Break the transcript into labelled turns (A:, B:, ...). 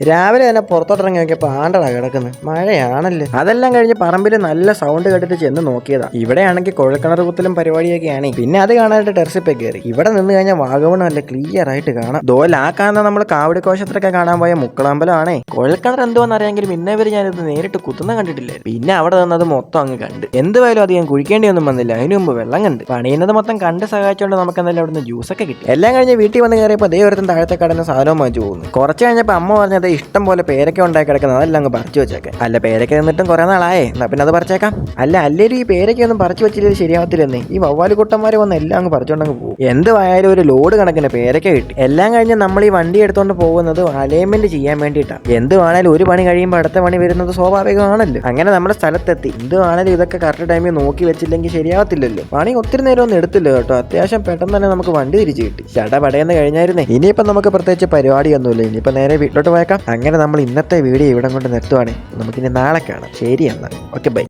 A: രാവിലെ തന്നെ പുറത്തോട്ടിറങ്ങി നോക്കിയപ്പോൾ ആണ്ടടാ കിടക്കുന്നത്. മഴയാണല്ലേ. അതെല്ലാം കഴിഞ്ഞ് പറമ്പിൽ നല്ല സൗണ്ട് കേട്ടിട്ട് ചെന്ന് നോക്കിയതാ. ഇവിടെയാണെങ്കിൽ കുഴൽക്കിണർ കുത്തലും പരിപാടിയൊക്കെയാണ്. പിന്നെ അത് കാണാനായിട്ട് ടെറസിപ്പേ കയറി. ഇവിടെ നിന്ന് കഴിഞ്ഞാൽ വാഗമൺ നല്ല ക്ലിയർ ആയിട്ട് കാണാം. ദോലാക്കാന്ന നമ്മൾ കാവടി കോശത്തിലൊക്കെ കാണാൻ പോയ മുക്കളമ്പലമാണേ. കുഴൽക്കിണർ എന്തുവെന്ന് അറിയാമെങ്കിലും ഇന്നേ വരെ ഞാനിത് നേരിട്ട് കുത്തുന്ന കണ്ടിട്ടില്ല. പിന്നെ അവിടെ നിന്നത് മൊത്തം അങ്ങ് കണ്ട്. എന്തുവായാലും അധികം കുഴിക്കേണ്ടിയൊന്നും വന്നില്ല. അതിനു മുമ്പ് വെള്ളം കണ്ട് പണിയുന്നത് മൊത്തം കണ്ട് സഹായിച്ചുകൊണ്ട് നമുക്ക് എന്തായാലും അവിടുന്ന് ജ്യൂസൊക്കെ കിട്ടി. എല്ലാം കഴിഞ്ഞ് വീട്ടിൽ വന്ന് കയറിയപ്പോൾ അതേ ഒരുത്തൻ താഴത്തെ കടന്ന് സാധനവും വാങ്ങിച്ചു പോകുന്നു. കുറച്ച് കഴിഞ്ഞപ്പോൾ അമ്മ പറഞ്ഞത് ഇഷ്ടം പോലെ പേരൊക്കെ ഉണ്ടാക്കി കിടക്കുന്നത് അതെല്ലാം അങ്ങ് പറിച്ചു വെച്ചേക്കെ. അല്ല പേരൊക്കെ നിന്നിട്ടും കുറെ നാളായേ, എന്നാ പിന്നെ അത് പറിച്ചേക്കാം. അല്ല അല്ലേലും ഈ പേരൊക്കെയൊന്നും പറിച്ചു വെച്ചില്ലെങ്കിൽ ശരിയാവത്തില്ലെന്നേ. ഈ വവ്വാല് കുട്ടന്മാർ വന്ന് എല്ലാം അങ്ങ് പറിച്ചോണ്ടങ്ങ് പോകും. എന്തുവായാലും ഒരു ലോഡ് കണക്കിന് പേരൊക്കെ കിട്ടി. എല്ലാം കഴിഞ്ഞ് നമ്മൾ ഈ വണ്ടി എടുത്തോണ്ട് പോകുന്നത് അലൈൻമെന്റ് ചെയ്യാൻ വേണ്ടിയിട്ടാണ്. എന്തുവാണേലും ഒരു പണി കഴിയുമ്പോൾ അടുത്ത പണി വരുന്നത് സ്വാഭാവികമാണല്ലോ. അങ്ങനെ നമ്മുടെ സ്ഥലത്തെത്തി. എന്തുവാണേലും ഇതൊക്കെ കറക്റ്റ് ടൈമിൽ നോക്കി വെച്ചില്ലെങ്കിൽ ശരിയാവത്തില്ലല്ലോ. പണി ഒത്തിരി നേരം ഒന്നും എടുത്തില്ല കേട്ടോ. അത്യാവശ്യം പെട്ടെന്ന് തന്നെ നമുക്ക് വണ്ടി തിരിച്ചു കിട്ടി. ചട പടയെന്ന് കഴിഞ്ഞായിരുന്നേ. ഇനിയിപ്പം നമുക്ക് പ്രത്യേകിച്ച് പരിപാടിയൊന്നുമില്ല. ഇനിയിപ്പോൾ നേരെ വീട്ടിലോട്ട് പോയേക്കാം. അങ്ങനെ നമ്മൾ ഇന്നത്തെ വീഡിയോ ഇവിടെ കൊണ്ട് നിർത്തുവാണെങ്കിൽ നമുക്കിനി നാളെ കാണാം. ശരി എന്നാൽ ഓക്കെ ബൈ.